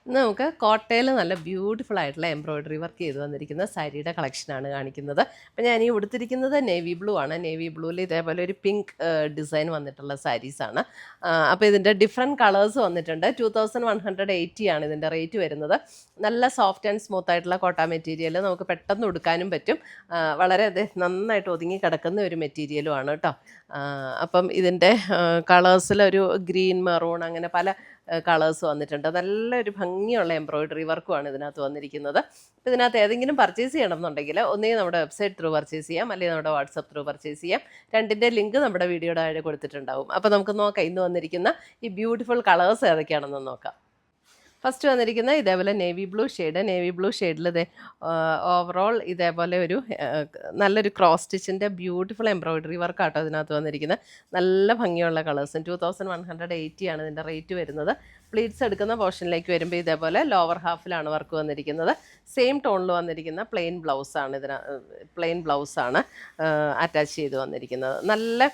ഇന്ന് നമുക്ക് കോട്ടയിൽ നല്ല ബ്യൂട്ടിഫുൾ ആയിട്ടുള്ള എംബ്രോയ്ഡറി വർക്ക് ചെയ്ത് വന്നിരിക്കുന്ന സാരിയുടെ കളക്ഷനാണ് കാണിക്കുന്നത്. അപ്പം ഞാൻ ഈ ഉടുത്തിരിക്കുന്നത് നേവി ബ്ലൂ ആണ്. നേവി ബ്ലൂവിൽ ഇതേപോലെ ഒരു പിങ്ക് ഡിസൈൻ വന്നിട്ടുള്ള സാരീസാണ്. അപ്പോൾ ഇതിൻ്റെ ഡിഫറെൻറ്റ് കളേഴ്സ് വന്നിട്ടുണ്ട്. 2180 ആണ് ഇതിൻ്റെ റേറ്റ് വരുന്നത്. നല്ല സോഫ്റ്റ് ആൻഡ് സ്മൂത്ത് ആയിട്ടുള്ള കോട്ട മെറ്റീരിയൽ, നമുക്ക് പെട്ടെന്ന് ഉടുക്കാനും പറ്റും. വളരെ നന്നായിട്ട് ഒതുങ്ങി കിടക്കുന്ന ഒരു മെറ്റീരിയലുമാണ് കേട്ടോ. അപ്പം ഇതിൻ്റെ കളേഴ്സിലൊരു ഗ്രീൻ, മെറൂൺ അങ്ങനെ പല കളേഴ്സ് വന്നിട്ടുണ്ട്. നല്ലൊരു ഭംഗിയുള്ള എംബ്രോയ്ഡറി വർക്കുമാണ് ഇതിനകത്ത് വന്നിരിക്കുന്നത്. അപ്പോൾ ഇതിനകത്ത് ഏതെങ്കിലും പർച്ചേസ് ചെയ്യണം എന്നുണ്ടെങ്കിൽ ഒന്നുകിൽ നമ്മുടെ വെബ്സൈറ്റ് ത്രൂ പർച്ചേസ് ചെയ്യാം, അല്ലെങ്കിൽ നമ്മുടെ വാട്സപ്പ് ത്രൂ പർച്ചേസ് ചെയ്യാം. രണ്ടിൻ്റെ ലിങ്ക് നമ്മുടെ വീഡിയോയുടെ താഴെ കൊടുത്തിട്ടുണ്ടാവും. അപ്പോൾ നമുക്ക് നോക്കാം ഇന്ന് വന്നിരിക്കുന്ന ഈ ബ്യൂട്ടിഫുൾ കളേഴ്സ് ഏതൊക്കെയാണെന്ന് നോക്കാം. ഫസ്റ്റ് വന്നിരിക്കുന്ന ഇതേപോലെ നേവി ബ്ലൂ ഷെയ്ഡിൽ ഓവറോൾ ഇതേപോലെ ഒരു നല്ലൊരു ക്രോസ് സ്റ്റിച്ചിൻ്റെ ബ്യൂട്ടിഫുൾ എംബ്രോയ്ഡറി വർക്കാട്ടോ ഇതിനകത്ത് വന്നിരിക്കുന്നത്. നല്ല ഭംഗിയുള്ള കളേഴ്സും. 2180 ആണ് ഇതിൻ്റെ റേറ്റ് വരുന്നത്. പ്ലീറ്റ്സ് എടുക്കുന്ന പോർഷനിലേക്ക് വരുമ്പോൾ ഇതേപോലെ ലോവർ ഹാഫിലാണ് വർക്ക് വന്നിരിക്കുന്നത്. സെയിം ടോണിൽ വന്നിരിക്കുന്ന പ്ലെയിൻ ബ്ലൗസാണ് അറ്റാച്ച് ചെയ്ത് വന്നിരിക്കുന്നത്. നല്ല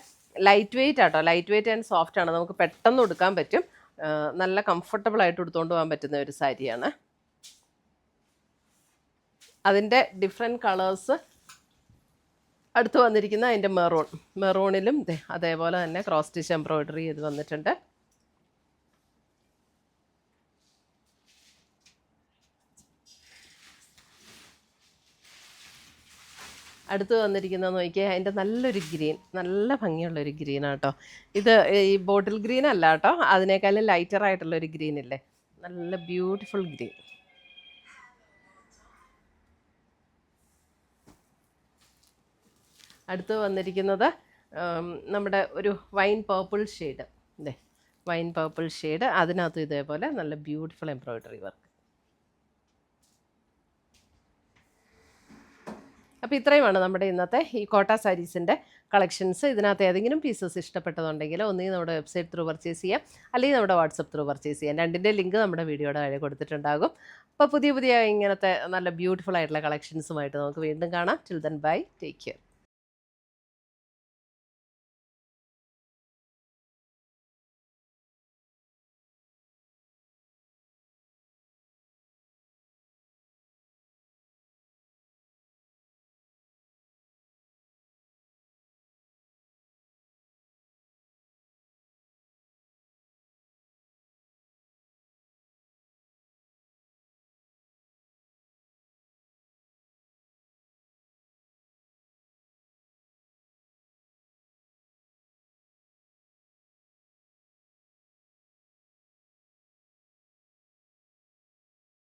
ലൈറ്റ് വെയ്റ്റ് ആട്ടോ, ലൈറ്റ് വെയ്റ്റ് ആൻഡ് സോഫ്റ്റ് ആണ്. നമുക്ക് പെട്ടെന്ന് ഉടുക്കാൻ പറ്റും. നല്ല കംഫർട്ടബിൾ ആയിട്ട് എടുത്തുകൊണ്ട് പോകാൻ പറ്റുന്ന ഒരു സാരിയാണ്. അതിൻ്റെ ഡിഫറെൻറ്റ് കളേഴ്സ് അടുത്ത് വന്നിരിക്കുന്ന അതിൻ്റെ മെറൂണിലും അതേപോലെ തന്നെ ക്രോസ് സ്റ്റിച്ച് എംബ്രോയ്ഡറി ചെയ്ത് വന്നിട്ടുണ്ട്. അടുത്ത് വന്നിരിക്കുന്നത് നോക്കിയാൽ അതിൻ്റെ നല്ലൊരു ഗ്രീൻ, നല്ല ഭംഗിയുള്ളൊരു ഗ്രീനാട്ടോ. ഇത് ഈ ബോട്ടിൽ ഗ്രീൻ അല്ല കേട്ടോ, അതിനേക്കാളും ലൈറ്റർ ആയിട്ടുള്ളൊരു ഗ്രീൻ ഇല്ലേ, നല്ല ബ്യൂട്ടിഫുൾ ഗ്രീൻ. അടുത്ത് വന്നിരിക്കുന്നത് നമ്മുടെ ഒരു വൈൻ പേർപ്പിൾ ഷെയ്ഡ്, അതിനകത്ത് ഇതേപോലെ നല്ല ബ്യൂട്ടിഫുൾ എംബ്രോയ്ഡറി വർക്ക്. അപ്പോൾ ഇത്രയുമാണ് നമ്മുടെ ഇന്നത്തെ ഈ കോട്ട സാരീസിൻ്റെ കളക്ഷൻസ്. ഇതിനകത്ത് ഏതെങ്കിലും പീസസ് ഇഷ്ടപ്പെട്ടതുണ്ടെങ്കിൽ ഒന്നുകിൽ നമ്മുടെ വെബ്സൈറ്റ് ത്രൂ പർച്ചേസ് ചെയ്യാം, അല്ലെങ്കിൽ നമ്മുടെ വാട്സപ്പ് ത്രൂ പർച്ചേസ് ചെയ്യാം. രണ്ടിൻ്റെ ലിങ്ക് നമ്മുടെ വീഡിയോയുടെ താഴെ കൊടുത്തിട്ടുണ്ടാകും. അപ്പോൾ പുതിയ ഇങ്ങനത്തെ നല്ല ബ്യൂട്ടിഫുൾ ആയിട്ടുള്ള കളക്ഷൻസുമായിട്ട് നമുക്ക് വീണ്ടും കാണാം. Till then bye, take care.